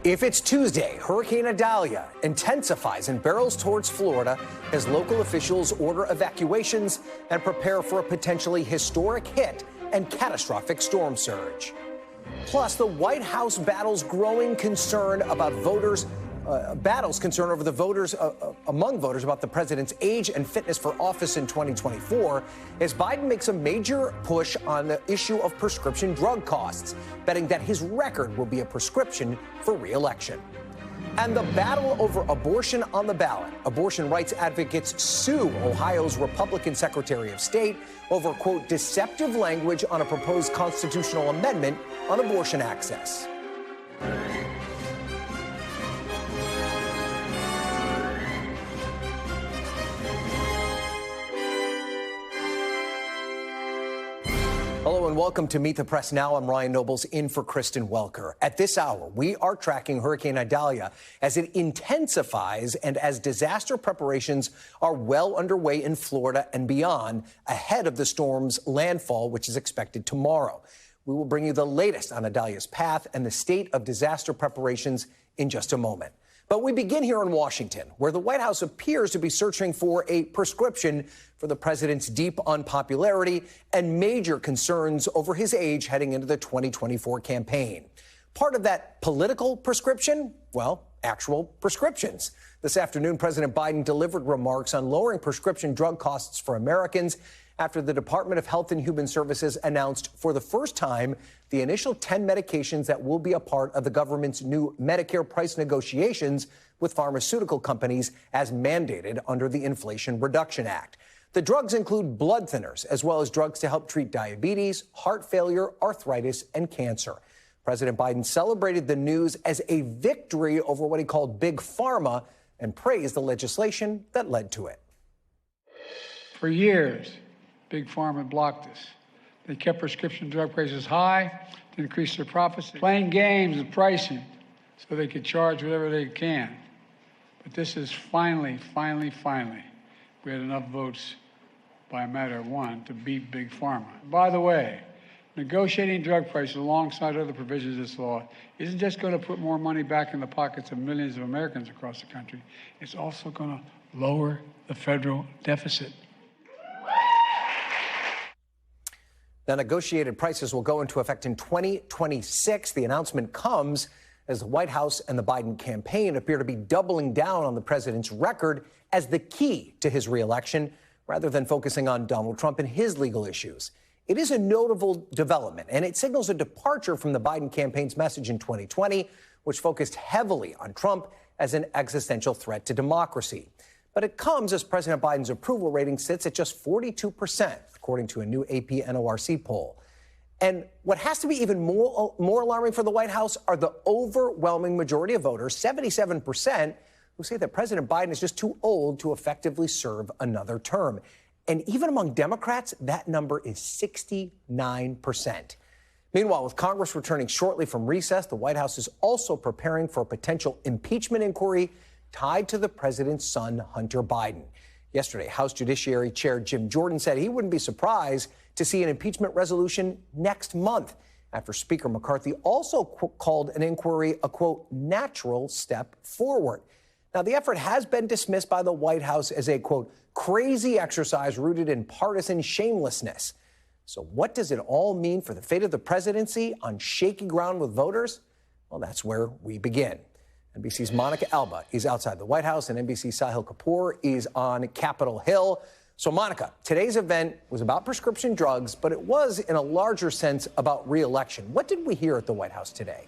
If it's Tuesday, Hurricane Idalia intensifies and barrels towards Florida as local officials order evacuations and prepare for a potentially historic hit and catastrophic storm surge. Plus, the White House battles growing concern about voters, over the voters among voters about the president's age and fitness for office in 2024 as Biden makes a major push on the issue of prescription drug costs, betting that his record will be a prescription for re-election. And the battle over abortion on the ballot. Abortion rights advocates sue Ohio's Republican Secretary of State over, quote, deceptive language on a proposed constitutional amendment on abortion access. Hello and welcome to Meet the Press Now. I'm Ryan Nobles in for Kristen Welker. At this hour, we are tracking Hurricane Idalia as it intensifies and as disaster preparations are well underway in Florida and beyond ahead of the storm's landfall, which is expected tomorrow. We will bring you the latest on Idalia's path and the state of disaster preparations in just a moment. But we begin here in Washington, where the White House appears to be searching for a prescription for the president's deep unpopularity and major concerns over his age heading into the 2024 campaign. Part of that political prescription? Well, actual prescriptions. This afternoon, President Biden delivered remarks on lowering prescription drug costs for Americans after the Department of Health and Human Services announced for the first time the initial 10 medications that will be a part of the government's new Medicare price negotiations with pharmaceutical companies as mandated under the Inflation Reduction Act. The drugs include blood thinners, as well as drugs to help treat diabetes, heart failure, arthritis, and cancer. President Biden celebrated the news as a victory over what he called Big Pharma and praised the legislation that led to it. For years, Big Pharma blocked this. They kept prescription drug prices high to increase their profits, playing games with pricing so they could charge whatever they can. But this is finally, we had enough votes by a matter of one to beat Big Pharma. By the way, negotiating drug prices alongside other provisions of this law isn't just going to put more money back in the pockets of millions of Americans across the country. It's also going to lower the federal deficit. The negotiated prices will go into effect in 2026. The announcement comes as the White House and the Biden campaign appear to be doubling down on the president's record as the key to his reelection, rather than focusing on Donald Trump and his legal issues. It is a notable development, and it signals a departure from the Biden campaign's message in 2020, which focused heavily on Trump as an existential threat to democracy. But it comes as President Biden's approval rating sits at just 42%, according to a new AP NORC poll. And what has to be even more alarming for the White House are the overwhelming majority of voters, 77%, who say that President Biden is just too old to effectively serve another term. And even among Democrats, that number is 69%. Meanwhile, with Congress returning shortly from recess, the White House is also preparing for a potential impeachment inquiry tied to the president's son, Hunter Biden. Yesterday, House Judiciary Chair Jim Jordan said he wouldn't be surprised to see an impeachment resolution next month, after Speaker McCarthy also called an inquiry a, quote, natural step forward. Now, the effort has been dismissed by the White House as a, quote, crazy exercise rooted in partisan shamelessness. So what does it all mean for the fate of the presidency on shaky ground with voters? Well, that's where we begin. NBC's Monica Alba is outside the White House, and NBC's Sahil Kapoor is on Capitol Hill. So, Monica, today's event was about prescription drugs, but it was, in a larger sense, about re-election. What did we hear at the White House today?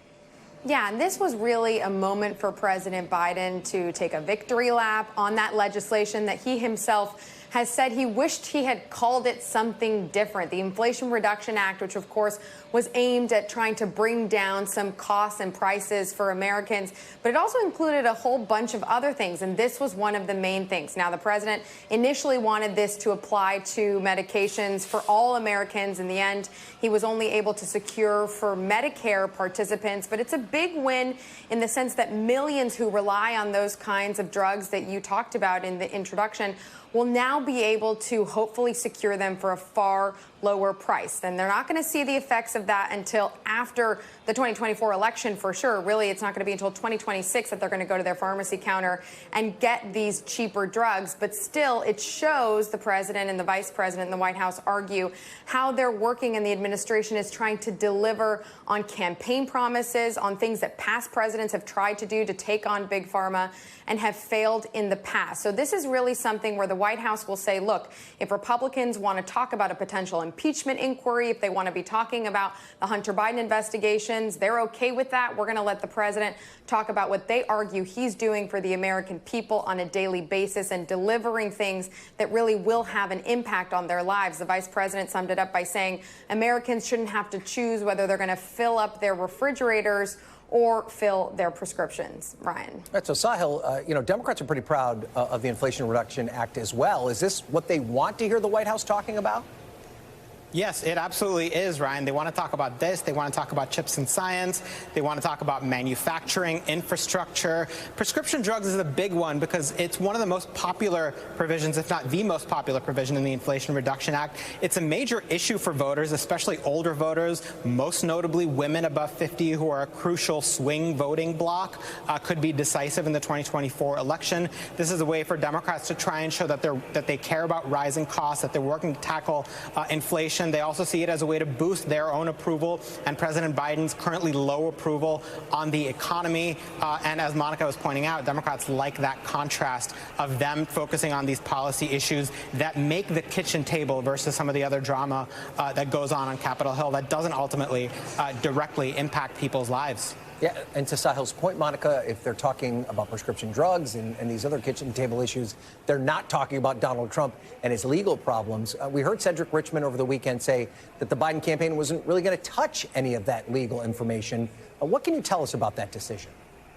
Yeah, and this was really a moment for President Biden to take a victory lap on that legislation that he himself has said he wished he had called it something different. The Inflation Reduction Act, which, of course, was aimed at trying to bring down some costs and prices for Americans. But it also included a whole bunch of other things, and this was one of the main things. Now, the president initially wanted this to apply to medications for all Americans. In the end, he was only able to secure for Medicare participants. But it's a big win in the sense that millions who rely on those kinds of drugs that you talked about in the introduction will now be able to hopefully secure them for a far lower price. And they're not going to see the effects of that until after the 2024 election for sure. Really, it's not going to be until 2026 that they're going to go to their pharmacy counter and get these cheaper drugs. But still, it shows the president and the vice president and the White House argue how they're working, and the administration is trying to deliver on campaign promises, on things that past presidents have tried to do to take on big pharma and have failed in the past. So this is really something where the White House will say, look, if Republicans want to talk about a potential impeachment inquiry, if they want to be talking about the Hunter Biden investigations, they're okay with that. We're going to let the president talk about what they argue he's doing for the American people on a daily basis and delivering things that really will have an impact on their lives. The vice president summed it up by saying Americans shouldn't have to choose whether they're going to fill up their refrigerators or fill their prescriptions. Ryan. All right, so Sahil, Democrats are pretty proud of the Inflation Reduction Act as well. Is this what they want to hear the White House talking about? Yes, it absolutely is, Ryan. They want to talk about this. They want to talk about chips and science. They want to talk about manufacturing, infrastructure. Prescription drugs is a big one because it's one of the most popular provisions, if not the most popular provision in the Inflation Reduction Act. It's a major issue for voters, especially older voters, most notably women above 50 who are a crucial swing voting bloc, could be decisive in the 2024 election. This is a way for Democrats to try and show that they care about rising costs, that they're working to tackle inflation. They also see it as a way to boost their own approval and President Biden's currently low approval on the economy. And as Monica was pointing out, Democrats like that contrast of them focusing on these policy issues that make the kitchen table versus some of the other drama that goes on Capitol Hill that doesn't ultimately directly impact people's lives. Yeah, and to Sahil's point, Monica, if they're talking about prescription drugs and these other kitchen table issues, they're not talking about Donald Trump and his legal problems. We heard Cedric Richmond over the weekend say that the Biden campaign wasn't really going to touch any of that legal information. What can you tell us about that decision?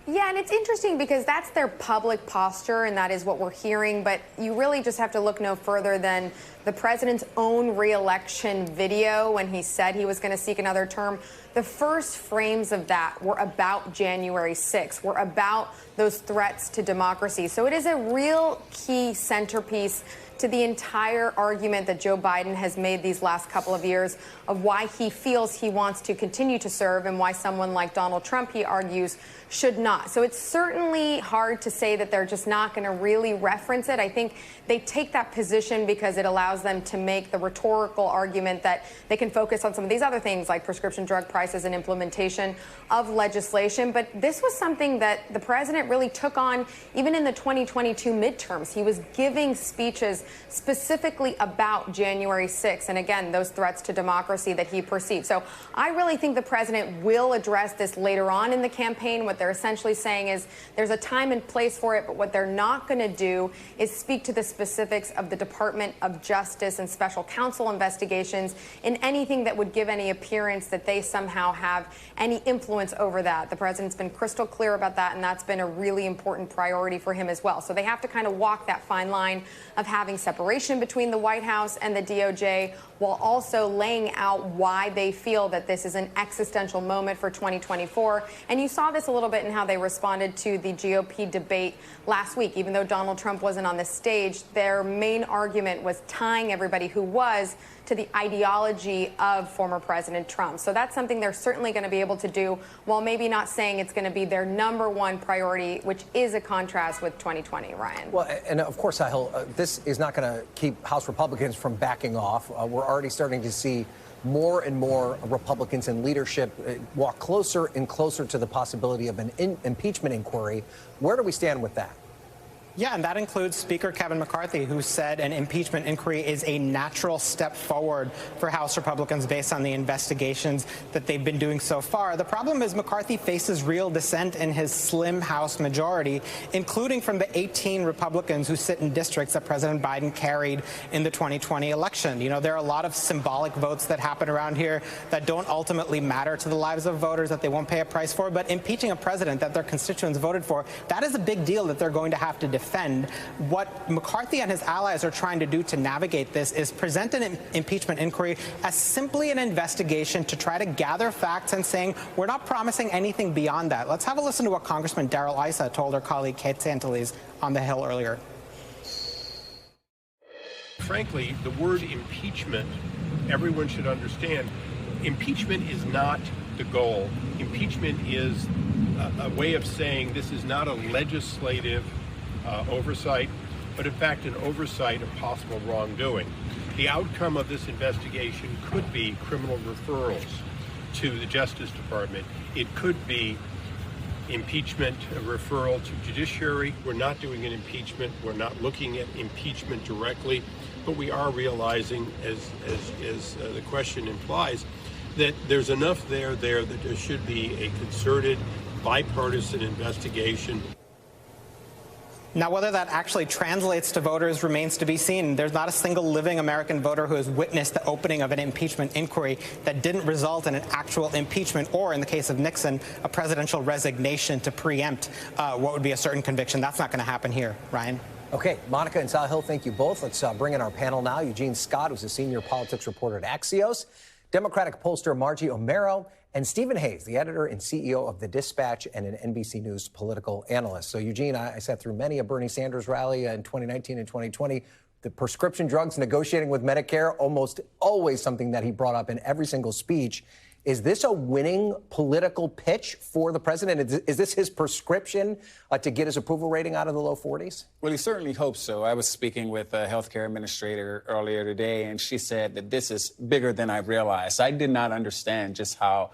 Yeah, and it's interesting because that's their public posture, and that is what we're hearing. But you really just have to look no further than the president's own re-election video when he said he was going to seek another term. The first frames of that were about January 6th, were about those threats to democracy. So it is a real key centerpiece to the entire argument that Joe Biden has made these last couple of years of why he feels he wants to continue to serve and why someone like Donald Trump, he argues, should not. So it's certainly hard to say that they're just not going to really reference it. I think they take that position because it allows them to make the rhetorical argument that they can focus on some of these other things like prescription drug prices and implementation of legislation. But this was something that the president really took on even in the 2022 midterms. He was giving speeches specifically about January 6th and, again, those threats to democracy that he perceived. So I really think the president will address this later on in the campaign. What they're essentially saying is there's a time and place for it, but what they're not going to do is speak to the specifics of the Department of Justice and special counsel investigations in anything that would give any appearance that they somehow have any influence over that. The president's been crystal clear about that, and that's been a really important priority for him as well. So they have to kind of walk that fine line of having separation between the White House and the DOJ while also laying out why they feel that this is an existential moment for 2024. And you saw this a little bit in how they responded to the GOP debate last week. Even though Donald Trump wasn't on the stage, their main argument was tying everybody who was to the ideology of former President Trump. So that's something they're certainly going to be able to do, while maybe not saying it's going to be their number one priority, which is a contrast with 2020, Ryan. Well, and of course, Sahil, this is not going to keep House Republicans from backing off. We're already starting to see more and more Republicans in leadership walk closer and closer to the possibility of an impeachment inquiry. Where do we stand with that? Yeah, and that includes Speaker Kevin McCarthy, who said an impeachment inquiry is a natural step forward for House Republicans based on the investigations that they've been doing so far. The problem is McCarthy faces real dissent in his slim House majority, including from the 18 Republicans who sit in districts that President Biden carried in the 2020 election. You know, there are a lot of symbolic votes that happen around here that don't ultimately matter to the lives of voters, that they won't pay a price for. But impeaching a president that their constituents voted for, that is a big deal that they're going to have to defend. What McCarthy and his allies are trying to do to navigate this is present an impeachment inquiry as simply an investigation to try to gather facts and saying we're not promising anything beyond that. Let's have a listen to what Congressman Darrell Issa told her colleague Kate Santeles on the Hill earlier. Frankly, the word impeachment everyone should understand, impeachment is not the goal. Impeachment is a way of saying this is not a legislative oversight, but in fact an oversight of possible wrongdoing. The outcome of this investigation could be criminal referrals to the Justice Department. It could be impeachment, a referral to judiciary. We're not doing an impeachment. We're not looking at impeachment directly, but we are realizing, as the question implies, that there's enough there that there should be a concerted, bipartisan investigation. Now, whether that actually translates to voters remains to be seen. There's not a single living American voter who has witnessed the opening of an impeachment inquiry that didn't result in an actual impeachment or, in the case of Nixon, a presidential resignation to preempt what would be a certain conviction. That's not going to happen here. Ryan? Okay, Monica and Sahil, thank you both. Let's bring in our panel now. Eugene Scott, who's a senior politics reporter at Axios, Democratic pollster Margie O'Mara, and Stephen Hayes, the editor and CEO of The Dispatch and an NBC News political analyst. So, Eugene, I sat through many a Bernie Sanders rally in 2019 and 2020. The prescription drugs, negotiating with Medicare, almost always something that he brought up in every single speech. Is this a winning political pitch for the president? Is this his prescription to get his approval rating out of the low 40s? Well, he certainly hopes so. I was speaking with a healthcare administrator earlier today, and she said that this is bigger than I realized. I did not understand just how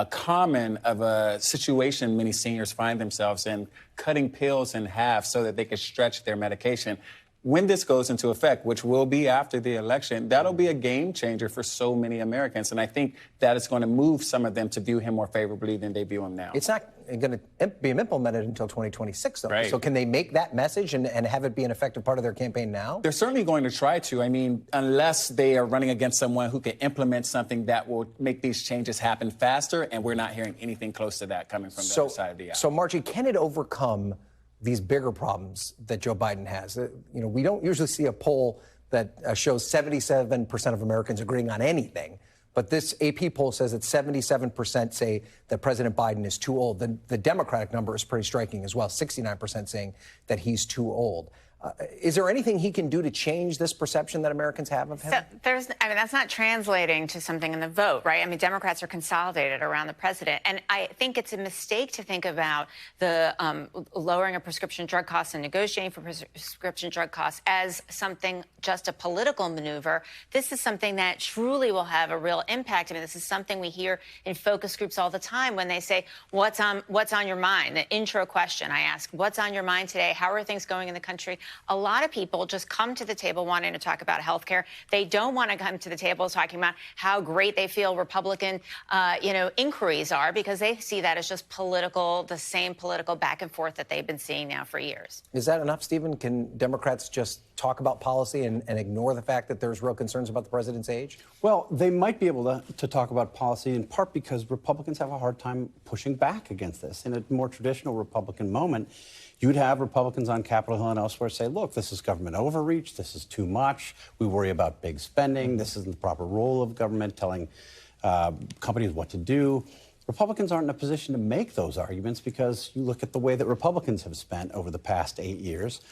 common of a situation many seniors find themselves in, cutting pills in half so that they can stretch their medication. When this goes into effect, which will be after the election, that'll be a game changer for so many Americans. And I think that is going to move some of them to view him more favorably than they view him now. It's not going to be implemented until 2026, though. Right. So can they make that message and have it be an effective part of their campaign now? They're certainly going to try to. I mean, unless they are running against someone who can implement something that will make these changes happen faster, and we're not hearing anything close to that coming from the other side of the aisle. So, Margie, can it overcome these bigger problems that Joe Biden has? We don't usually see a poll that shows 77% of Americans agreeing on anything. But this AP poll says that 77% say that President Biden is too old. The Democratic number is pretty striking as well, 69% saying that he's too old. Is there anything he can do to change this perception that Americans have of him? So that's not translating to something in the vote, right? I mean, Democrats are consolidated around the president. And I think it's a mistake to think about the lowering of prescription drug costs and negotiating for prescription drug costs as something just a political maneuver. This is something that truly will have a real impact. I mean, this is something we hear in focus groups all the time when they say, what's on your mind? The intro question I ask, what's on your mind today? How are things going in the country? A lot of people just come to the table wanting to talk about health care. They don't want to come to the table talking about how great they feel Republican, inquiries are, because they see that as just political, the same political back and forth that they've been seeing now for years. Is that enough, Stephen? Can Democrats just talk about policy and ignore the fact that there's real concerns about the president's age? Well, they might be able to talk about policy in part because Republicans have a hard time pushing back against this. In a more traditional Republican moment, you'd have Republicans on Capitol Hill and elsewhere say, look, this is government overreach. This is too much. We worry about big spending. This isn't the proper role of government, telling companies what to do. Republicans aren't in a position to make those arguments because you look at the way that Republicans have spent over the past 8 years.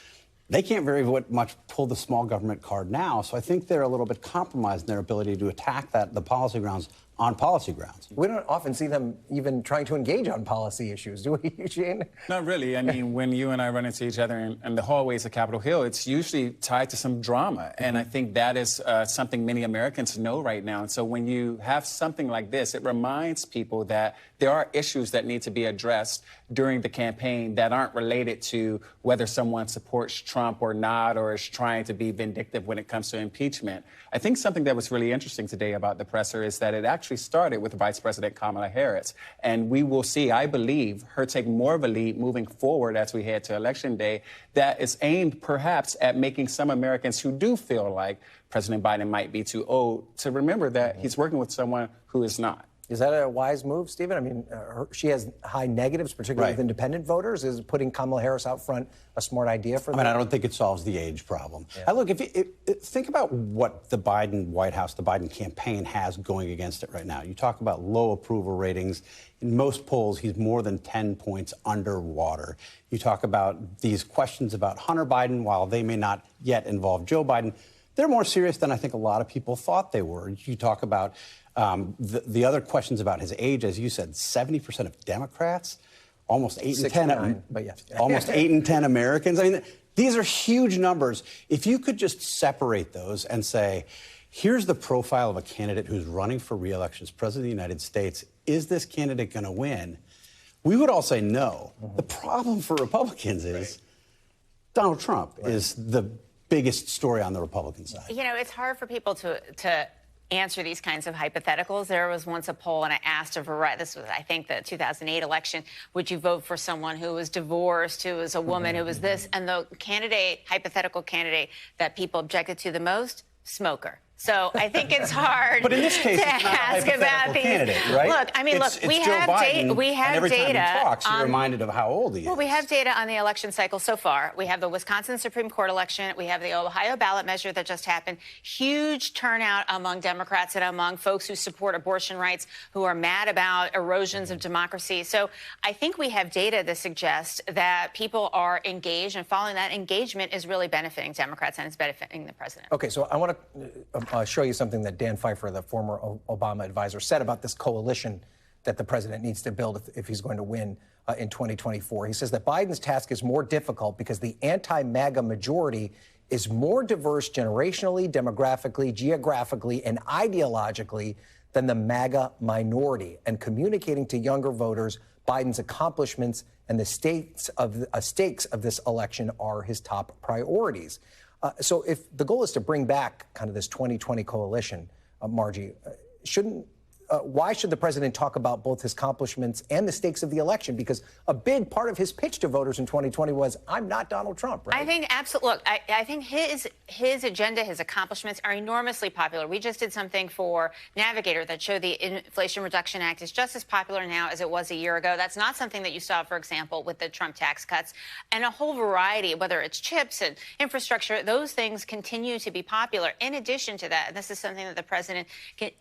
They can't very much pull the small government card now. So I think they're a little bit compromised in their ability to attack the policy grounds on policy grounds. We don't often see them even trying to engage on policy issues, do we, Eugene? Not really. I mean, when you and I run into each other in the hallways of Capitol Hill, it's usually tied to some drama. And I think that is something many Americans know right now. And so when you have something like this, it reminds people that there are issues that need to be addressed during the campaign that aren't related to whether someone supports Trump or not, or is trying to be vindictive when it comes to impeachment. I think something that was really interesting today about the presser is that it actually started with Vice President Kamala Harris. And we will see, I believe, her take more of a lead moving forward as we head to Election Day that is aimed perhaps at making some Americans who do feel like President Biden might be too old to remember that he's working with someone who is not. Is that a wise move, Stephen? I mean, she has high negatives, particularly with independent voters. Is putting Kamala Harris out front a smart idea for them? I mean, I don't think it solves the age problem. Yeah. Look, think about what the Biden White House, the Biden campaign has going against it right now. You talk about low approval ratings. In most polls, he's more than 10 points underwater. You talk about these questions about Hunter Biden, while they may not yet involve Joe Biden, they're more serious than I think a lot of people thought they were. You talk about the other questions about his age, as you said, 70% of Democrats, almost 8 in 10, but yes. almost 8 in 10 Americans. I mean, these are huge numbers. If you could just separate those and say, here's the profile of a candidate who's running for re-election as President of the United States. Is this candidate going to win? We would all say no. The problem for Republicans is Donald Trump is the biggest story on the Republican side. You know, it's hard for people to answer these kinds of hypotheticals. There was once a poll, and I asked a variety. This was, I think, the 2008 election. Would you vote for someone who was divorced, who was a woman, who was this? And the hypothetical candidate that people objected to the most, smoker. So I think it's hard but in this case, to it's not ask a about these. Candidate, right? Look, I mean, it's we Joe have Biden, we have and every data. time he talks, you're reminded of how old he is. Well, we have data on the election cycle so far. We have the Wisconsin Supreme Court election. We have the Ohio ballot measure that just happened. Huge turnout among Democrats and among folks who support abortion rights, who are mad about erosions of democracy. So I think we have data that suggests that people are engaged, and following that engagement is really benefiting Democrats and it's benefiting the president. Okay, so I want to show you something that Dan Pfeiffer, the former Obama advisor, said about this coalition that the president needs to build if he's going to win in 2024. He says that Biden's task is more difficult because the anti-MAGA majority is more diverse generationally, demographically, geographically, and ideologically than the MAGA minority. And communicating to younger voters Biden's accomplishments and the stakes of this election are his top priorities. So if the goal is to bring back kind of this 2020 coalition, Margie, why should the president talk about both his accomplishments and the stakes of the election? Because a big part of his pitch to voters in 2020 was, I'm not Donald Trump, right? I think absolutely. Look, I think his agenda, his accomplishments are enormously popular. We just did something for Navigator that showed the Inflation Reduction Act is just as popular now as it was a year ago. That's not something that you saw, for example, with the Trump tax cuts. And a whole variety, whether it's chips and infrastructure, those things continue to be popular. In addition to that, and this is something that the president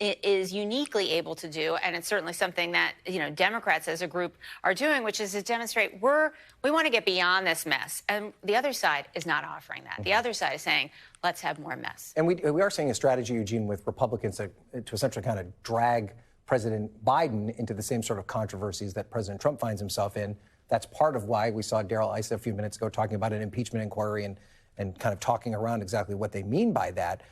is uniquely able to do, and it's certainly something that, you know, Democrats as a group are doing, which is to demonstrate we want to get beyond this mess. And the other side is not offering that. The other side is saying, let's have more mess. And we are seeing a strategy, Eugene, with Republicans to essentially kind of drag President Biden into the same sort of controversies that President Trump finds himself in. That's part of why we saw Darrell Issa a few minutes ago talking about an impeachment inquiry and kind of talking around exactly what they mean by that.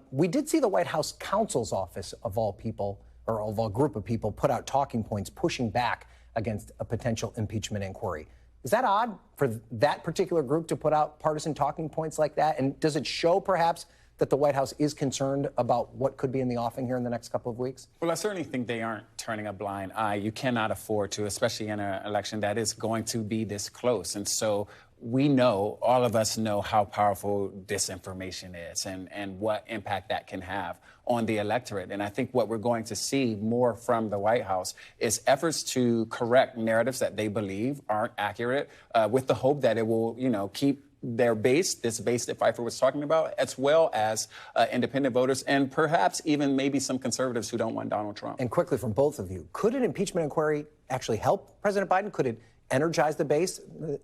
We did see the White House counsel's office, of all people, or of a group of people, put out talking points pushing back against a potential impeachment inquiry. Is that odd for that particular group to put out partisan talking points like that? And does it show perhaps that the White House is concerned about what could be in the offing here in the next couple of weeks? Well, I certainly think they aren't turning a blind eye. You cannot afford to, especially in an election that is going to be this close. And so we know, all of us know how powerful disinformation is and what impact that can have on the electorate. And I think what we're going to see more from the White House is efforts to correct narratives that they believe aren't accurate, with the hope that it will, you know, keep their base, this base that Pfeiffer was talking about, as well as independent voters and perhaps even maybe some conservatives who don't want Donald Trump. And quickly from both of you, could an impeachment inquiry actually help President Biden? Could it energize the base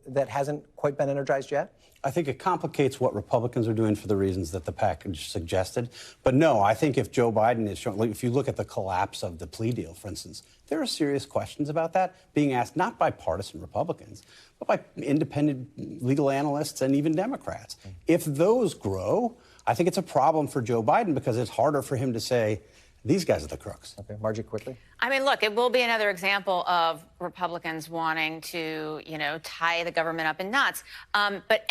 that hasn't quite been energized yet? I think it complicates what Republicans are doing for the reasons that the package suggested. But no, I think if Joe Biden is showing, like if you look at the collapse of the plea deal, for instance, there are serious questions about that being asked not by partisan Republicans, but by independent legal analysts and even Democrats. If those grow, I think it's a problem for Joe Biden because it's harder for him to say, these guys are the crooks. Okay, Margie, quickly. I mean, look, it will be another example of Republicans wanting to, you know, tie the government up in knots. But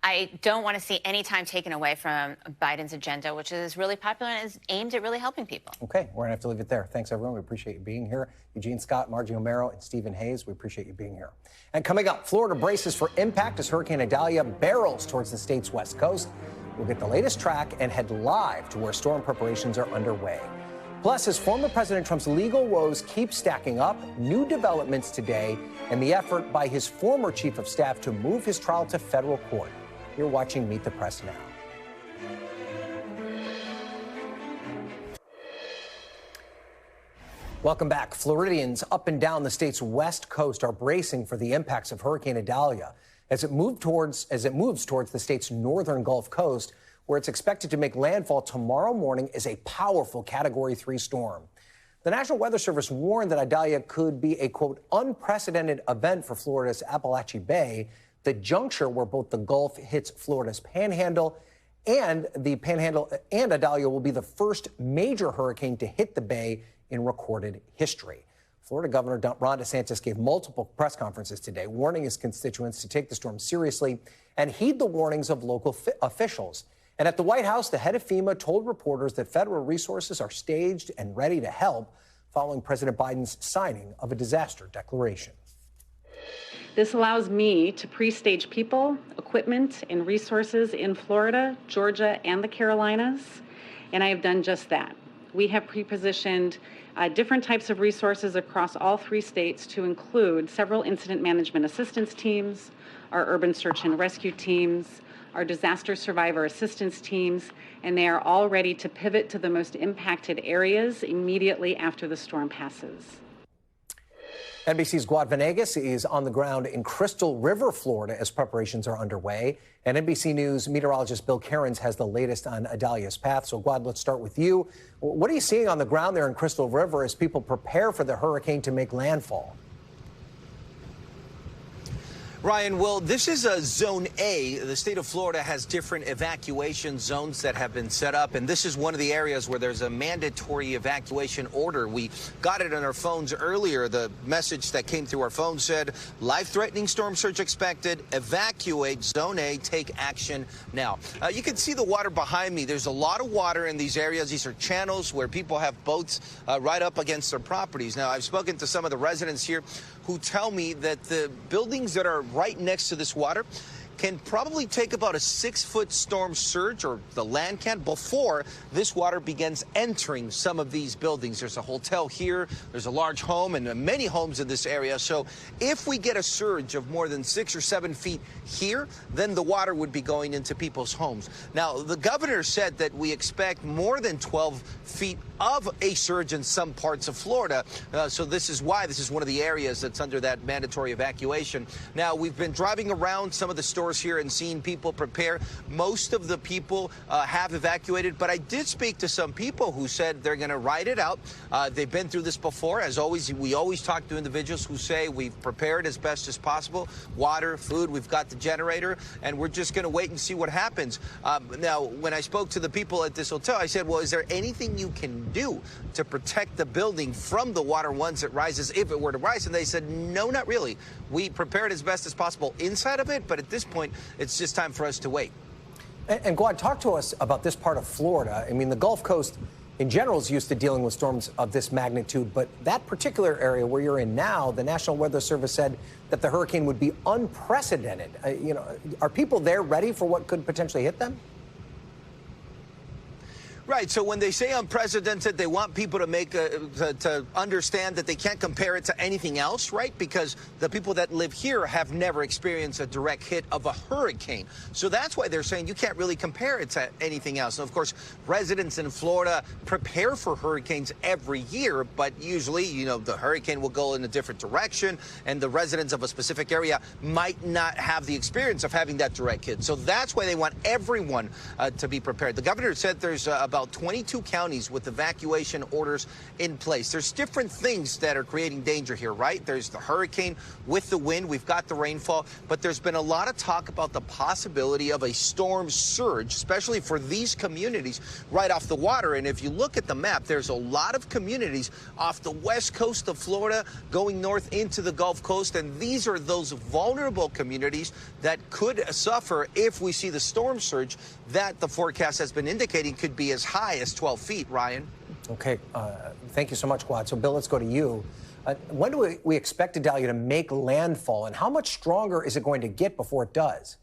I don't want to see any time taken away from Biden's agenda, which is really popular and is aimed at really helping people. Okay, we're going to have to leave it there. Thanks, everyone. We appreciate you being here. Eugene Scott, Margie O'Mara, and Stephen Hayes, we appreciate you being here. And coming up, Florida braces for impact as Hurricane Idalia barrels towards the state's west coast. We'll get the latest track and head live to where storm preparations are underway. Plus, as former President Trump's legal woes keep stacking up, new developments today, and the effort by his former chief of staff to move his trial to federal court. You're watching Meet the Press now. Welcome back. Floridians up and down the state's west coast are bracing for the impacts of Hurricane Idalia as it moves towards the state's northern Gulf Coast, where it's expected to make landfall tomorrow morning as a powerful Category 3 storm. The National Weather Service warned that Idalia could be a, quote, unprecedented event for Florida's Appalachia Bay, the juncture where both the Gulf hits Florida's panhandle and Idalia will be the first major hurricane to hit the Bay in recorded history. Florida Governor Ron DeSantis gave multiple press conferences today, warning his constituents to take the storm seriously and heed the warnings of local officials. And at the White House, the head of FEMA told reporters that federal resources are staged and ready to help following President Biden's signing of a disaster declaration. This allows me to pre-stage people, equipment, and resources in Florida, Georgia, and the Carolinas, and I have done just that. We have pre-positioned different types of resources across all 3 states to include several incident management assistance teams, our urban search and rescue teams, our disaster survivor assistance teams, and they are all ready to pivot to the most impacted areas immediately after the storm passes. NBC's Guad Venegas is on the ground in Crystal River, Florida, as preparations are underway. And NBC News meteorologist Bill Cairns has the latest on Idalia's path. So, Guad, let's start with you. What are you seeing on the ground there in Crystal River as people prepare for the hurricane to make landfall? Ryan, well, this is a Zone A. The state of Florida has different evacuation zones that have been set up, and this is one of the areas where there's a mandatory evacuation order. We got it on our phones earlier. The message that came through our phone said, life-threatening storm surge expected, evacuate Zone A, take action now. You can see the water behind me. There's a lot of water in these areas. These are channels where people have boats right up against their properties. Now, I've spoken to some of the residents here who tell me that the buildings that are right next to this water can probably take about a 6-foot storm surge, or the land can, before this water begins entering some of these buildings. There's a hotel here, there's a large home, and many homes in this area. So if we get a surge of more than 6 or 7 feet here, then the water would be going into people's homes. Now, the governor said that we expect more than 12 feet of a surge in some parts of Florida. So this is why this is one of the areas that's under that mandatory evacuation. Now, we've been driving around some of the stores here and seeing people prepare. Most of the people have evacuated, but I did speak to some people who said they're going to ride it out. They've been through this before. As always, we always talk to individuals who say we've prepared as best as possible. Water, food, we've got the generator, and we're just going to wait and see what happens. Now, when I spoke to the people at this hotel, I said, well, is there anything you can do to protect the building from the water once it rises, if it were to rise? And they said, no, not really. We prepared as best as possible inside of it, but at this point, it's just time for us to wait. And Guad, talk to us about this part of Florida. I mean, the Gulf Coast in general is used to dealing with storms of this magnitude, but that particular area where you're in now, the National Weather Service said that the hurricane would be unprecedented. Are people there ready for what could potentially hit them? Right. So when they say unprecedented, they want people to to understand that they can't compare it to anything else, right? Because the people that live here have never experienced a direct hit of a hurricane. So that's why they're saying you can't really compare it to anything else. And of course, residents in Florida prepare for hurricanes every year, but usually, the hurricane will go in a different direction, and the residents of a specific area might not have the experience of having that direct hit. So that's why they want everyone to be prepared. The governor said there's about 22 counties with evacuation orders in place. There's different things that are creating danger here, right? There's the hurricane with the wind. We've got the rainfall, but there's been a lot of talk about the possibility of a storm surge, especially for these communities right off the water. And if you look at the map, there's a lot of communities off the west coast of Florida going north into the Gulf Coast. And these are those vulnerable communities that could suffer if we see the storm surge that the forecast has been indicating could be as high as 12 feet, Ryan. Okay. Thank you so much, Guad. So, Bill, let's go to you. When do we expect Idalia to make landfall, and how much stronger is it going to get before it does?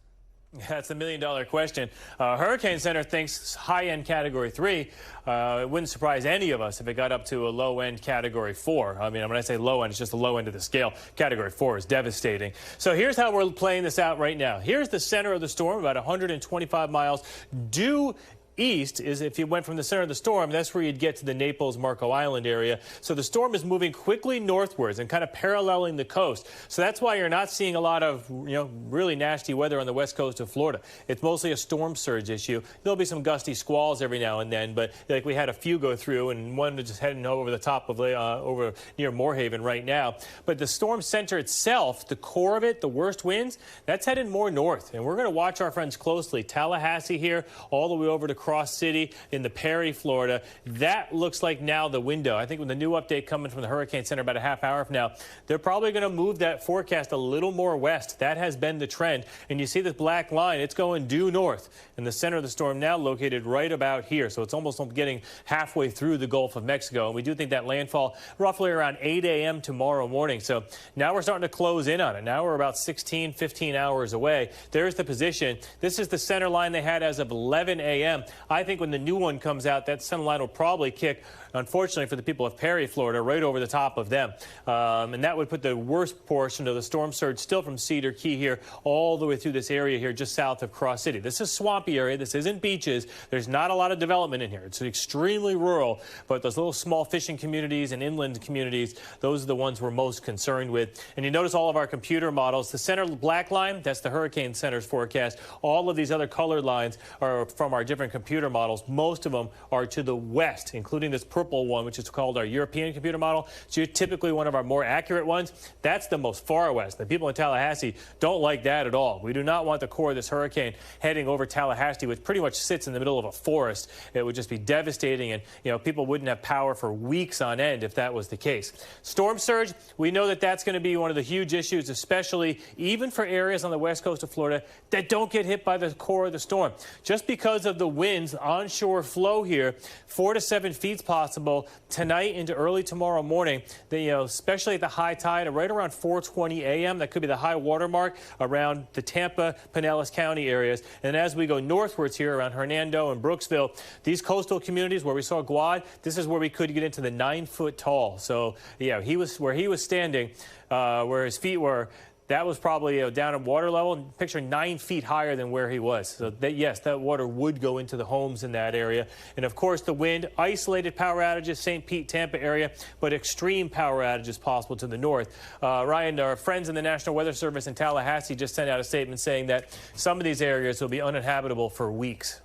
That's the million-dollar question. Hurricane Center thinks high-end Category 3. It wouldn't surprise any of us if it got up to a low-end Category 4. I mean, when I say low-end, it's just the low end of the scale. Category 4 is devastating. So here's how we're playing this out right now. Here's the center of the storm, about 125 miles due east is if you went from the center of the storm, that's where you'd get to the Naples-Marco Island area. So the storm is moving quickly northwards and kind of paralleling the coast. So that's why you're not seeing a lot of, really nasty weather on the west coast of Florida. It's mostly a storm surge issue. There'll be some gusty squalls every now and then, but like we had a few go through, and one just heading over the top of over near Moorhaven right now. But the storm center itself, the core of it, the worst winds, that's headed more north. And we're going to watch our friends closely. Tallahassee here, all the way over to Cross City in the Perry, Florida. That looks like now the window. I think with the new update coming from the Hurricane Center about a half hour from now, they're probably going to move that forecast a little more west. That has been the trend. And you see this black line, it's going due north. And the center of the storm now located right about here. So it's almost getting halfway through the Gulf of Mexico. And we do think that landfall roughly around 8 a.m. tomorrow morning. So now we're starting to close in on it. Now we're about 16, 15 hours away. There's the position. This is the center line they had as of 11 a.m. I think when the new one comes out, that center line will probably kick, unfortunately for the people of Perry, Florida, right over the top of them. And that would put the worst portion of the storm surge still from Cedar Key here all the way through this area here just south of Cross City. This is swampy area. This isn't beaches. There's not a lot of development in here. It's extremely rural, but those little small fishing communities and inland communities, those are the ones we're most concerned with. And you notice all of our computer models. The center black line, that's the Hurricane Center's forecast. All of these other colored lines are from our different computer models. Most of them are to the west, including this purple one, which is called our European computer model. So typically one of our more accurate ones. That's the most far west. The people in Tallahassee don't like that at all. We do not want the core of this hurricane heading over Tallahassee, which pretty much sits in the middle of a forest. It would just be devastating, and people wouldn't have power for weeks on end if that was the case. Storm surge, we know that that's going to be one of the huge issues, especially even for areas on the west coast of Florida that don't get hit by the core of the storm. Just because of the winds, onshore flow here, 4 to 7 feet possible tonight into early tomorrow morning. Especially at the high tide, right around 4:20 a.m. That could be the high water mark around the Tampa, Pinellas County areas. And as we go northwards here around Hernando and Brooksville, these coastal communities where we saw Guad, this is where we could get into the 9-foot tall. So yeah, where he was standing, where his feet were, that was probably down at water level. Picture 9 feet higher than where he was. So yes, that water would go into the homes in that area. And of course, the wind, isolated power outages, St. Pete, Tampa area, but extreme power outages possible to the north. Ryan, our friends in the National Weather Service in Tallahassee just sent out a statement saying that some of these areas will be uninhabitable for weeks.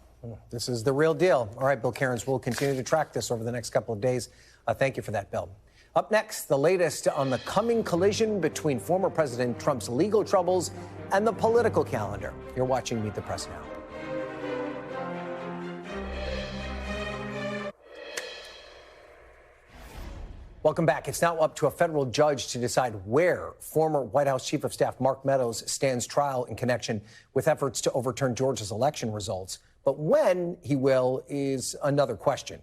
This is the real deal. All right, Bill Cairns, we'll continue to track this over the next couple of days. Thank you for that, Bill. Up next, the latest on the coming collision between former President Trump's legal troubles and the political calendar. You're watching Meet the Press now. Welcome back. It's now up to a federal judge to decide where former White House Chief of Staff Mark Meadows stands trial in connection with efforts to overturn Georgia's election results. But when he will is another question.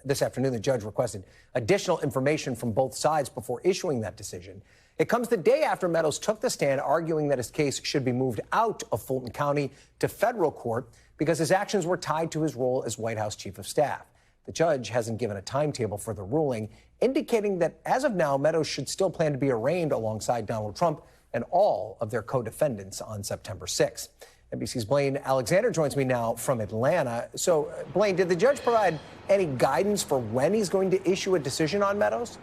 This afternoon, the judge requested additional information from both sides before issuing that decision. It comes the day after Meadows took the stand, arguing that his case should be moved out of Fulton County to federal court because his actions were tied to his role as White House Chief of Staff. The judge hasn't given a timetable for the ruling, indicating that as of now, Meadows should still plan to be arraigned alongside Donald Trump and all of their co-defendants on September 6th. NBC's Blaine Alexander joins me now from Atlanta. So, Blaine, did the judge provide any guidance for when he's going to issue a decision on Meadows?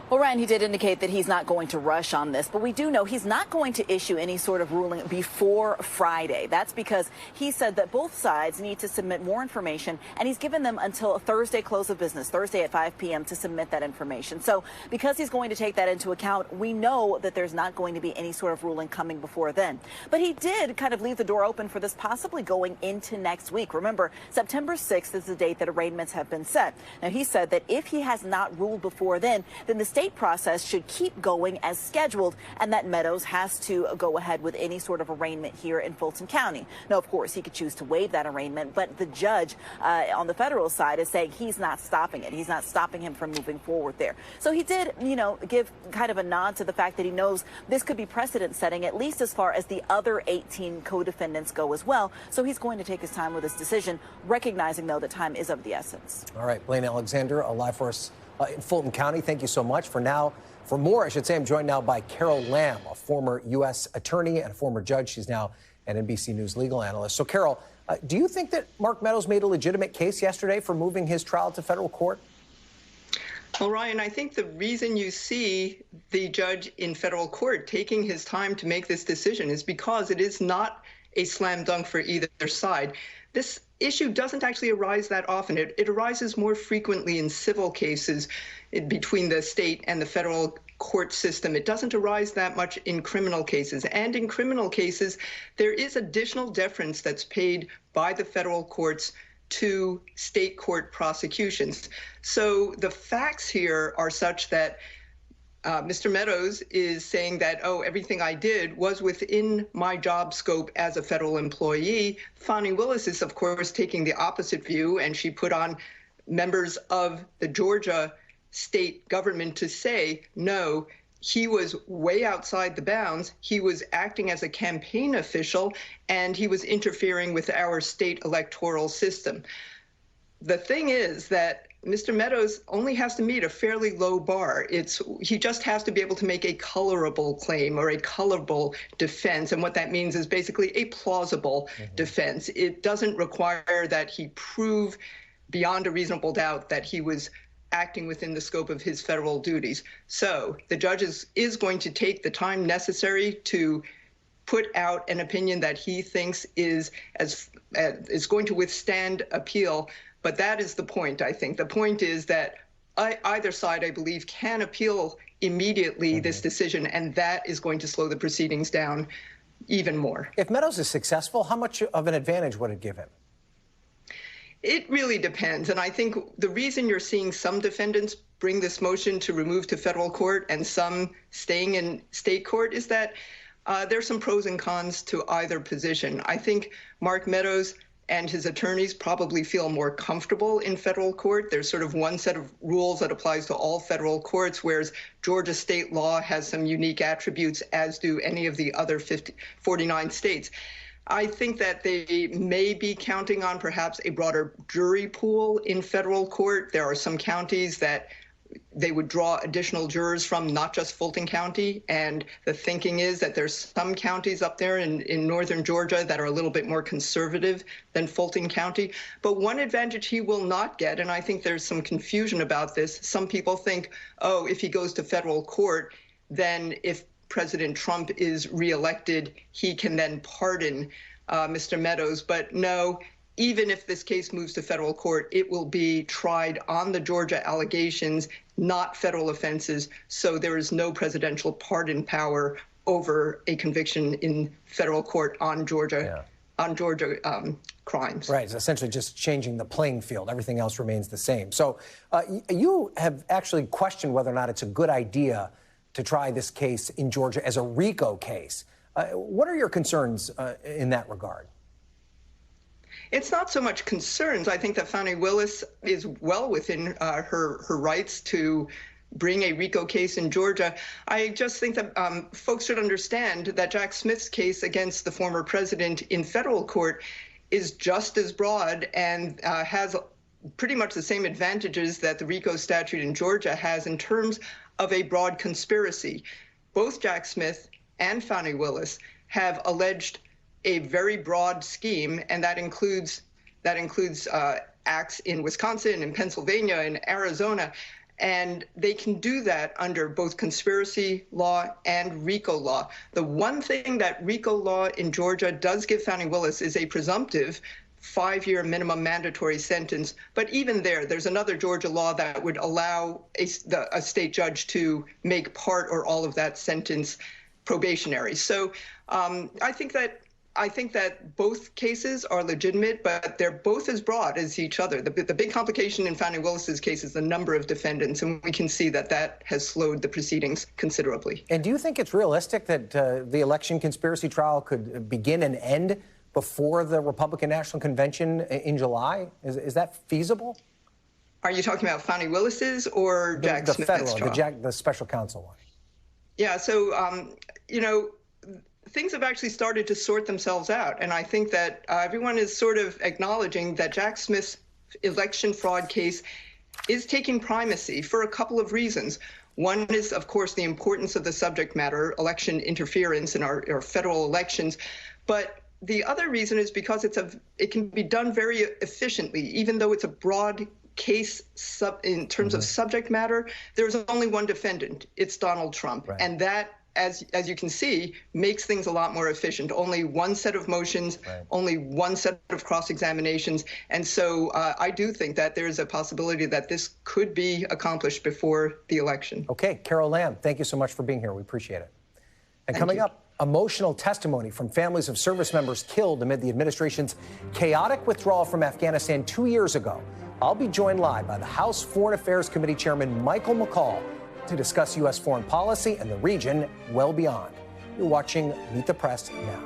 Well, Ryan, he did indicate that he's not going to rush on this, but we do know he's not going to issue any sort of ruling before Friday. That's because he said that both sides need to submit more information, and he's given them until a Thursday close of business, Thursday at 5 p.m. to submit that information. So because he's going to take that into account, we know that there's not going to be any sort of ruling coming before then. But he did kind of leave the door open for this possibly going into next week. Remember, September 6th is the date that arraignments have been set. Now, he said that if he has not ruled before then the state process should keep going as scheduled, and that Meadows has to go ahead with any sort of arraignment here in Fulton County. Now, of course, he could choose to waive that arraignment, but the judge on the federal side is saying he's not stopping it. He's not stopping him from moving forward there. So he did, give kind of a nod to the fact that he knows this could be precedent setting, at least as far as the other 18 co-defendants go as well. So he's going to take his time with his decision, recognizing, though, that time is of the essence. All right, Blaine Alexander, live for us in Fulton County. Thank you so much. For more, I'm joined now by Carol Lam, a former U.S. attorney and a former judge. She's now an NBC News legal analyst. So, Carol, Do you think that Mark Meadows made a legitimate case yesterday for moving his trial to federal court? Well, Ryan, I think the reason you see the judge in federal court taking his time to make this decision is because it is not a slam dunk for either side. This issue doesn't actually arise that often. It arises more frequently in civil cases between the state and the federal court system. It doesn't arise that much in criminal cases. And in criminal cases, there is additional deference that's paid by the federal courts to state court prosecutions. So the facts here are such that Mr. Meadows is saying that, oh, everything I did was within my job scope as a federal employee. Fani Willis is, of course, taking the opposite view, and she put on members of the Georgia state government to say, no, he was way outside the bounds. He was acting as a campaign official, and he was interfering with our state electoral system. The thing is that Mr. Meadows only has to meet a fairly low bar. He just has to be able to make a colorable claim or a colorable defense. And what that means is basically a plausible defense. It doesn't require that he prove beyond a reasonable doubt that he was acting within the scope of his federal duties. So the judge is going to take the time necessary to put out an opinion that he thinks is going to withstand appeal. But that is the point, I think. The point is that either side, I believe, can appeal immediately this decision, and that is going to slow the proceedings down even more. If Meadows is successful, how much of an advantage would it give him? It really depends. And I think the reason you're seeing some defendants bring this motion to remove to federal court and some staying in state court is that there's some pros and cons to either position. I think Mark Meadows and his attorneys probably feel more comfortable in federal court. There's sort of one set of rules that applies to all federal courts, whereas Georgia state law has some unique attributes, as do any of the other 49 states. I think that they may be counting on perhaps a broader jury pool in federal court. There are some counties that they would draw additional jurors from, not just Fulton County. And the thinking is that there's some counties up there in northern Georgia that are a little bit more conservative than Fulton County. But one advantage he will not get, and I think there's some confusion about this, some people think, oh, if he goes to federal court, then if President Trump is reelected, he can then pardon Mr. Meadows. But no, even if this case moves to federal court, it will be tried on the Georgia allegations, not federal offenses. So there is no presidential pardon power over a conviction in federal court on Georgia. Crimes. Right. It's essentially just changing the playing field. Everything else remains the same. So you have actually questioned whether or not it's a good idea to try this case in Georgia as a RICO case. What are your concerns in that regard? It's not so much concerns. I think that Fani Willis is well within her rights to bring a RICO case in Georgia. I just think that folks should understand that Jack Smith's case against the former president in federal court is just as broad and has pretty much the same advantages that the RICO statute in Georgia has in terms of a broad conspiracy. Both Jack Smith and Fani Willis have alleged a very broad scheme, and that includes acts in Wisconsin and Pennsylvania and Arizona. And they can do that under both conspiracy law and RICO law. The one thing that RICO law in Georgia does give Fani Willis is a presumptive 5-year minimum mandatory sentence. But even there's another Georgia law that would allow a state judge to make part or all of that sentence probationary. So I think that both cases are legitimate, but they're both as broad as each other. The big complication in Fani Willis's case is the number of defendants, and we can see that has slowed the proceedings considerably. And do you think it's realistic that the election conspiracy trial could begin and end before the Republican National Convention in July? Is that feasible? Are you talking about Fani Willis's or Jack Smith's trial? The special counsel one. Yeah, so, things have actually started to sort themselves out. And I think that everyone is sort of acknowledging that Jack Smith's election fraud case is taking primacy for a couple of reasons. One is, of course, the importance of the subject matter, election interference in our federal elections. But the other reason is because it can be done very efficiently, even though it's a broad case in terms of subject matter. There's only one defendant. It's Donald Trump. Right. And that, as you can see, makes things a lot more efficient. Only one set of motions, only one set of cross-examinations. And so I do think that there's a possibility that this could be accomplished before the election. Okay, Carol Lam, thank you so much for being here. We appreciate it. And coming up, emotional testimony from families of service members killed amid the administration's chaotic withdrawal from Afghanistan 2 years ago. I'll be joined live by the House Foreign Affairs Committee Chairman Michael McCaul to discuss U.S. foreign policy and the region well beyond. You're watching Meet the Press now.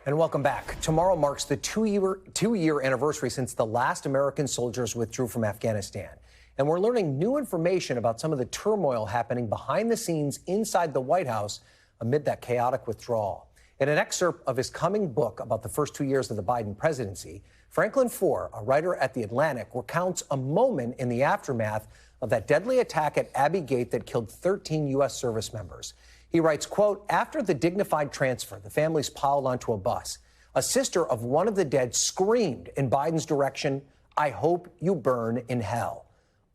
And welcome back. Tomorrow marks the two-year anniversary since the last American soldiers withdrew from Afghanistan. And we're learning new information about some of the turmoil happening behind the scenes inside the White House amid that chaotic withdrawal. In an excerpt of his coming book about the first 2 years of the Biden presidency, Franklin Foer, a writer at The Atlantic, recounts a moment in the aftermath of that deadly attack at Abbey Gate that killed 13 U.S. service members. He writes, quote, after the dignified transfer, the families piled onto a bus. A sister of one of the dead screamed in Biden's direction, I hope you burn in hell.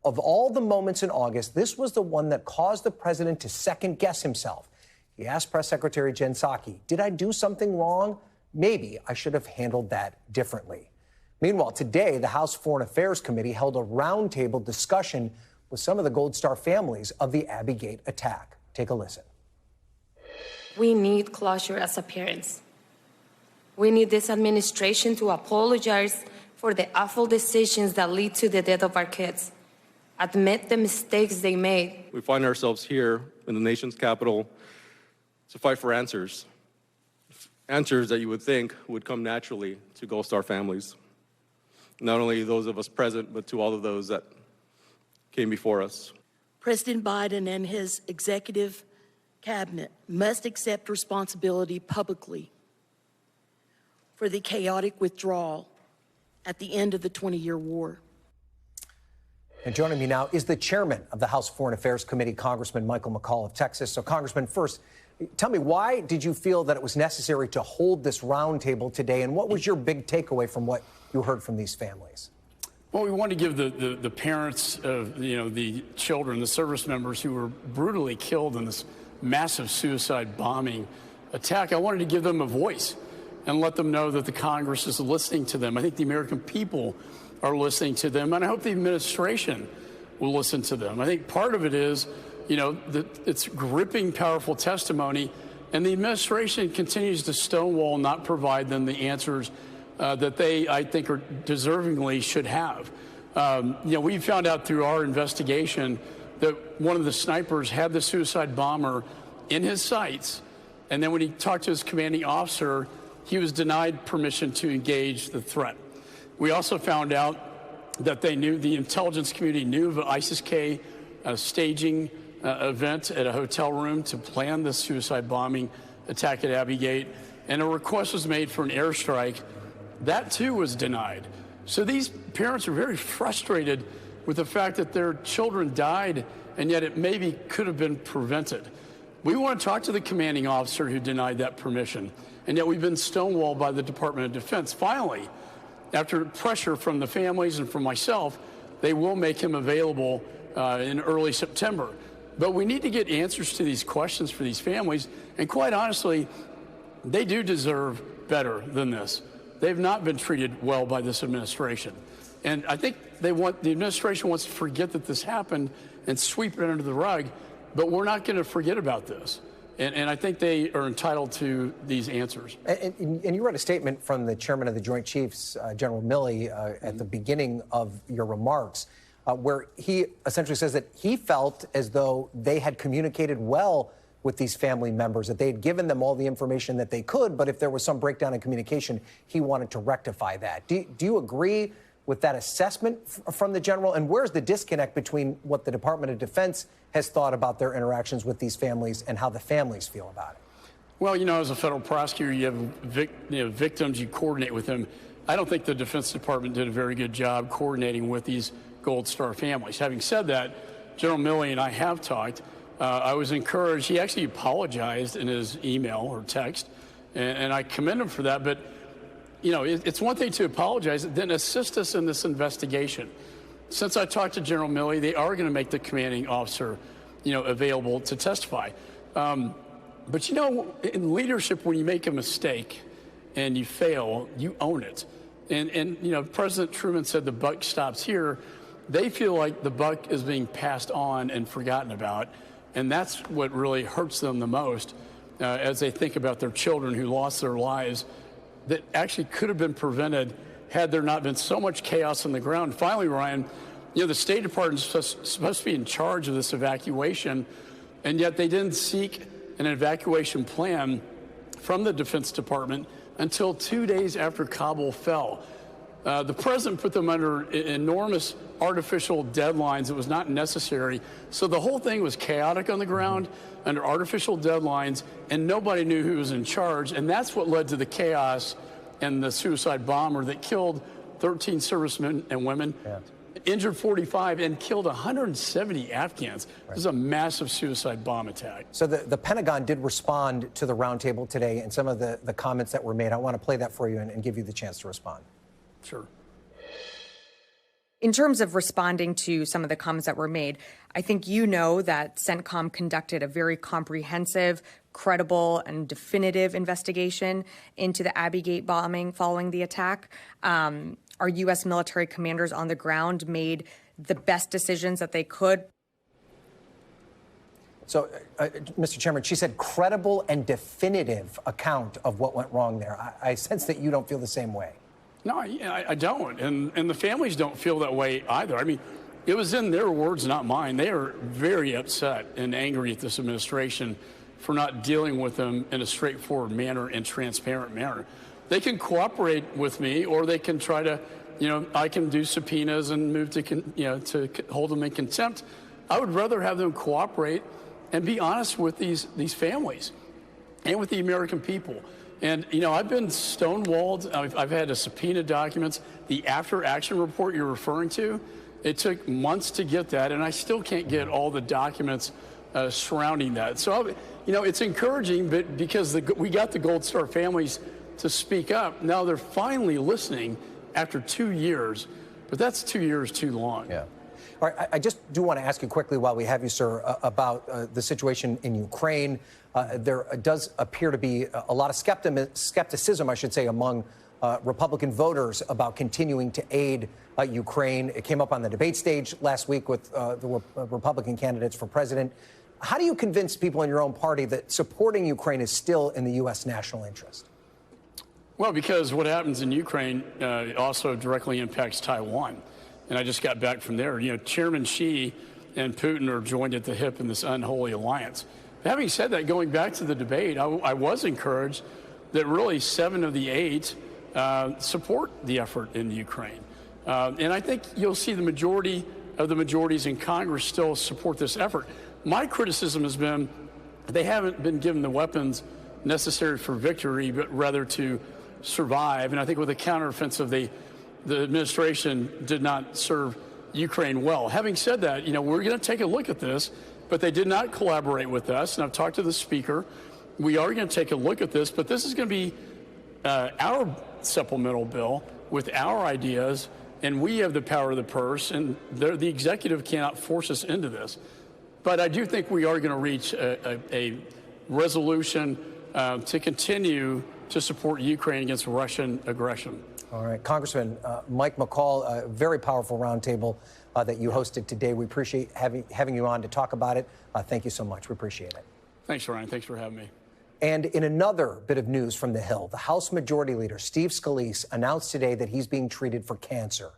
Of all the moments in August, this was the one that caused the president to second-guess himself. He asked Press Secretary Jen Psaki, did I do something wrong? Maybe I should have handled that differently. Meanwhile, today, the House Foreign Affairs Committee held a roundtable discussion with some of the Gold Star families of the Abbey Gate attack. Take a listen. We need closure as a parents. We need this administration to apologize for the awful decisions that lead to the death of our kids. Admit the mistakes they made. We find ourselves here in the nation's capital to fight for answers. Answers that you would think would come naturally to Gold Star families. Not only those of us present, but to all of those that came before us. President Biden and his executive cabinet must accept responsibility publicly for the chaotic withdrawal at the end of the 20-year war. And joining me now is the chairman of the House Foreign Affairs Committee, Congressman Michael McCaul of Texas. So, Congressman, first, tell me, why did you feel that it was necessary to hold this roundtable today, and what was your big takeaway from what you heard from these families? Well, we want to give the parents of the children, the service members who were brutally killed in this massive suicide bombing attack, I wanted to give them a voice and let them know that the Congress is listening to them. I think the American people are listening to them, and I hope the administration will listen to them. I think part of it is, that it's gripping, powerful testimony, and the administration continues to stonewall and not provide them the answers that they, I think, are deservingly should have. We found out through our investigation that one of the snipers had the suicide bomber in his sights, and then when he talked to his commanding officer, he was denied permission to engage the threat. We also found out that the intelligence community knew of an ISIS-K staging event at a hotel room to plan the suicide bombing attack at Abbey Gate, and a request was made for an airstrike. That too was denied. So these parents are very frustrated with the fact that their children died, and yet it maybe could have been prevented. We want to talk to the commanding officer who denied that permission, and yet we've been stonewalled by the Department of Defense. Finally, after pressure from the families and from myself, they will make him available in early September. But we need to get answers to these questions for these families, and quite honestly, they do deserve better than this. They've not been treated well by this administration. And I think the administration wants to forget that this happened and sweep it under the rug, but we're not going to forget about this. And I think they are entitled to these answers. And you read a statement from the chairman of the Joint Chiefs, General Milley, at the beginning of your remarks, where he essentially says that he felt as though they had communicated well with these family members, that they had given them all the information that they could, but if there was some breakdown in communication, he wanted to rectify that. Do you agree with that assessment from the general? And where's the disconnect between what the Department of Defense has thought about their interactions with these families and how the families feel about it? Well, as a federal prosecutor, you have victims, you coordinate with them. I don't think the Defense Department did a very good job coordinating with these Gold Star families. Having said that, General Milley and I have talked, I was encouraged. He actually apologized in his email or text, and I commend him for that. But, you know, it's one thing to apologize, then assist us in this investigation. Since I talked to General Milley, they are going to make the commanding officer, you know, available to testify. But, you know, in leadership, when you make a mistake and you fail, you own it. And you know, President Truman said the buck stops here. They feel like the buck is being passed on and forgotten about. And that's what really hurts them the most as they think about their children who lost their lives that actually could have been prevented had there not been so much chaos on the ground. Finally, Ryan, you know, the State Department is supposed to be in charge of this evacuation, and yet they didn't seek an evacuation plan from the Defense Department until 2 days after Kabul fell. The president put them under enormous artificial deadlines that was not necessary. So the whole thing was chaotic on the ground under artificial deadlines, and nobody knew who was in charge. And that's what led to the chaos and the suicide bomber that killed 13 servicemen and women, injured 45, and killed 170 Afghans. This is a massive suicide bomb attack. So the Pentagon did respond to the roundtable today and some of the comments that were made. I want to play that for you and give you the chance to respond. Sure. In terms of responding to some of the comments that were made, I think you know that CENTCOM conducted a very comprehensive, credible, and definitive investigation into the Abbey Gate bombing following the attack. Our U.S. military commanders on the ground made the best decisions that they could. So, Mr. Chairman, she said credible and definitive account of what went wrong there. I sense that you don't feel the same way. No, I don't. And the families don't feel that way either. I mean, it was in their words, not mine. They are very upset and angry at this administration for not dealing with them in a straightforward manner and transparent manner. They can cooperate with me, or they can try to, you know, I can do subpoenas and move to, to hold them in contempt. I would rather have them cooperate and be honest with these families and with the American people. And, you know, I've been stonewalled. I've had to subpoena documents. The after-action report you're referring to, it took months to get that, and I still can't get all the documents surrounding that. So, you know, it's encouraging, but because we got the Gold Star families to speak up, now they're finally listening after 2 years, but that's 2 years too long. Yeah. All right, I just do want to ask you quickly while we have you, sir, about the situation in Ukraine. There does appear to be a lot of skepticism, I should say, among Republican voters about continuing to aid Ukraine. It came up on the debate stage last week with the Republican candidates for president. How do you convince people in your own party that supporting Ukraine is still in the U.S. national interest? Well, because what happens in Ukraine also directly impacts Taiwan. And I just got back from there. You know, Chairman Xi and Putin are joined at the hip in this unholy alliance. Having said that, going back to the debate, I was encouraged that really 7 of the 8 support the effort in Ukraine. And I think you'll see the majority of the majorities in Congress still support this effort. My criticism has been they haven't been given the weapons necessary for victory, but rather to survive. And I think with the counteroffensive, the administration did not serve Ukraine well. Having said that, you know, we're going to take a look at this, but they did not collaborate with us. And I've talked to the speaker. We are going to take a look at this, but this is going to be our supplemental bill with our ideas, and we have the power of the purse, and the executive cannot force us into this. But I do think we are going to reach a resolution to continue to support Ukraine against Russian aggression. All right, Congressman Mike McCaul, a very powerful roundtable that you hosted today. We appreciate having you on to talk about it. Thank you so much. We appreciate it. Thanks, Ryan. Thanks for having me. And in another bit of news from the Hill, the House Majority Leader, Steve Scalise, announced today that he's being treated for cancer.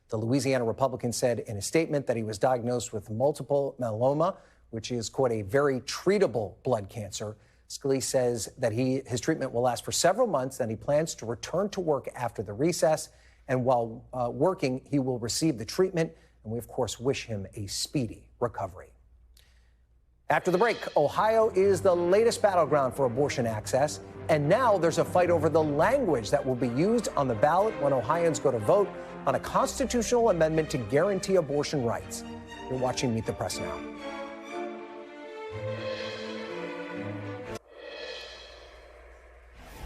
The Louisiana Republican said in a statement that he was diagnosed with multiple myeloma, which is, quote, a very treatable blood cancer. Scalise says that his treatment will last for several months, and he plans to return to work after the recess. And while working, he will receive the treatment. And we, of course, wish him a speedy recovery. After the break, Ohio is the latest battleground for abortion access. And now there's a fight over the language that will be used on the ballot when Ohioans go to vote on a constitutional amendment to guarantee abortion rights. You're watching Meet the Press now.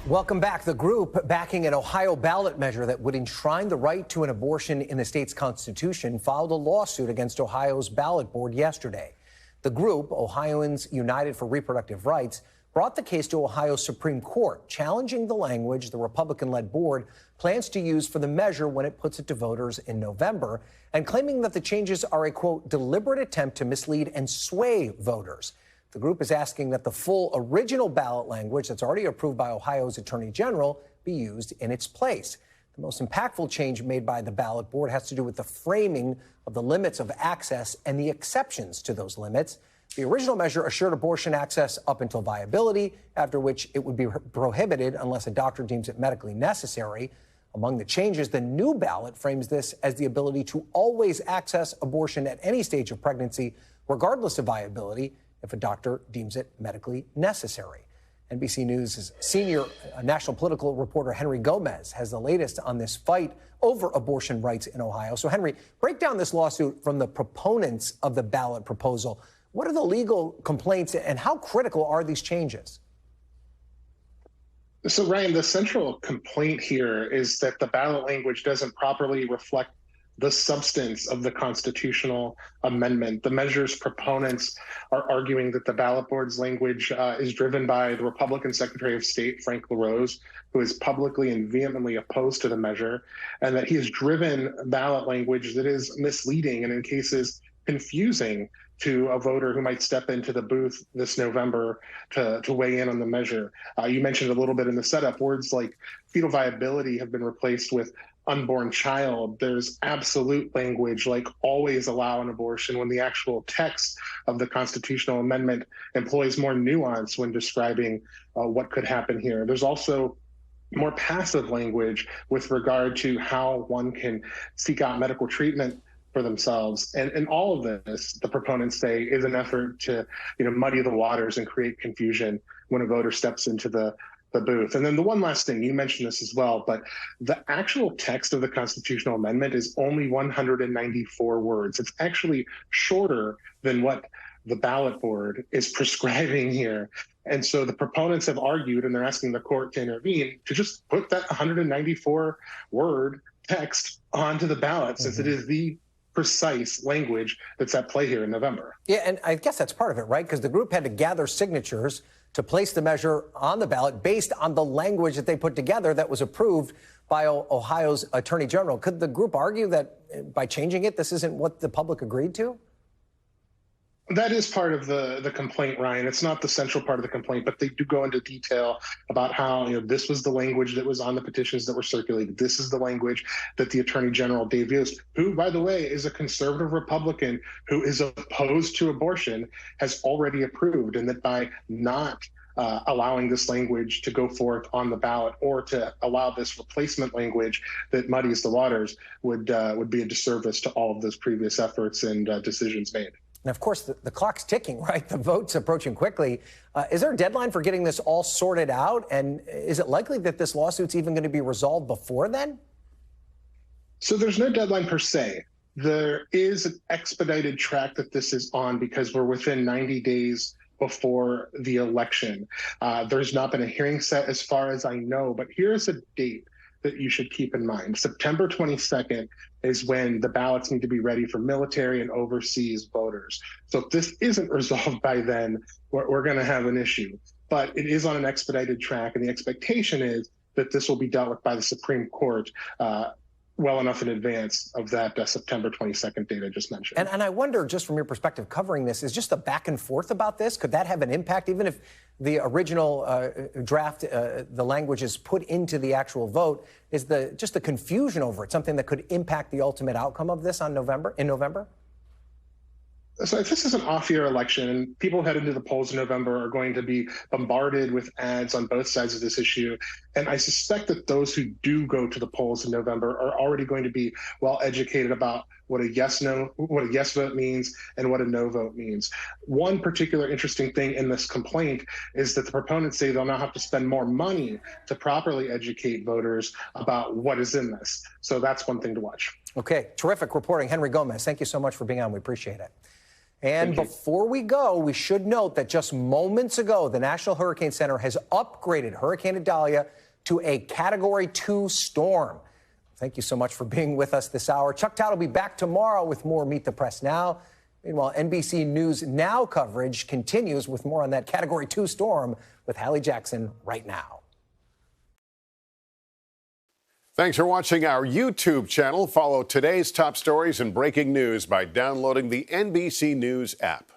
Welcome back. The group backing an Ohio ballot measure that would enshrine the right to an abortion in the state's constitution filed a lawsuit against Ohio's ballot board yesterday. The group, Ohioans United for Reproductive Rights, brought the case to Ohio's Supreme Court, challenging the language the Republican-led board plans to use for the measure when it puts it to voters in November, and claiming that the changes are a, quote, deliberate attempt to mislead and sway voters. The group is asking that the full original ballot language that's already approved by Ohio's Attorney General be used in its place. The most impactful change made by the ballot board has to do with the framing of the limits of access and the exceptions to those limits. The original measure assured abortion access up until viability, after which it would be prohibited unless a doctor deems it medically necessary. Among the changes, the new ballot frames this as the ability to always access abortion at any stage of pregnancy, regardless of viability, if a doctor deems it medically necessary. NBC News' senior national political reporter Henry Gomez has the latest on this fight over abortion rights in Ohio. So, Henry, break down this lawsuit from the proponents of the ballot proposal. What are the legal complaints and how critical are these changes? So, Ryan, the central complaint here is that the ballot language doesn't properly reflect the substance of the constitutional amendment. The measure's proponents are arguing that the ballot board's language is driven by the Republican Secretary of State, Frank LaRose, who is publicly and vehemently opposed to the measure, and that he has driven ballot language that is misleading and in cases confusing to a voter who might step into the booth this November to weigh in on the measure. You mentioned a little bit in the setup, words like fetal viability have been replaced with unborn child. There's absolute language like always allow an abortion, when the actual text of the constitutional amendment employs more nuance when describing what could happen here. There's also more passive language with regard to how one can seek out medical treatment for themselves. And all of this, the proponents say, is an effort to muddy the waters and create confusion when a voter steps into the booth. And then the one last thing, you mentioned this as well, but the actual text of the constitutional amendment is only 194 words. It's actually shorter than what the ballot board is prescribing here. And so the proponents have argued, and they're asking the court to intervene, to just put that 194 word text onto the ballot, since it is the precise language that's at play here in November. Yeah, and I guess that's part of it, right? Because the group had to gather signatures to place the measure on the ballot based on the language that they put together that was approved by Ohio's Attorney General. Could the group argue that by changing it, this isn't what the public agreed to? That is part of the complaint, Ryan. It's not the central part of the complaint, but they do go into detail about how this was the language that was on the petitions that were circulated. This is the language that the Attorney General, Dave Yost, who, by the way, is a conservative Republican who is opposed to abortion, has already approved, and that by not allowing this language to go forth on the ballot or to allow this replacement language that muddies the waters would be a disservice to all of those previous efforts and decisions made. And of course, the clock's ticking, right? The vote's approaching quickly. Is there a deadline for getting this all sorted out? And is it likely that this lawsuit's even going to be resolved before then? So there's no deadline per se. There is an expedited track that this is on because we're within 90 days before the election. There's not been a hearing set as far as I know, but here's a date that you should keep in mind. September 22nd is when the ballots need to be ready for military and overseas voters. So if this isn't resolved by then, we're going to have an issue. But it is on an expedited track, and the expectation is that this will be dealt with by the Supreme Court well enough in advance of that September 22nd date I just mentioned. And I wonder, just from your perspective covering this, is just the back and forth about this, could that have an impact, even if the original draft, the language is put into the actual vote? Is just the confusion over it something that could impact the ultimate outcome of this in November? So if this is an off-year election and people head into the polls in November are going to be bombarded with ads on both sides of this issue, and I suspect that those who do go to the polls in November are already going to be well educated about what a yes vote means and what a no vote means. One particular interesting thing in this complaint is that the proponents say they'll now have to spend more money to properly educate voters about what is in this. So that's one thing to watch. Okay, terrific reporting. Henry Gomez, thank you so much for being on. We appreciate it. And before we go, we should note that just moments ago, the National Hurricane Center has upgraded Hurricane Idalia to a Category 2 storm. Thank you so much for being with us this hour. Chuck Todd will be back tomorrow with more Meet the Press Now. Meanwhile, NBC News Now coverage continues with more on that Category 2 storm with Hallie Jackson right now. Thanks for watching our YouTube channel. Follow today's top stories and breaking news by downloading the NBC News app.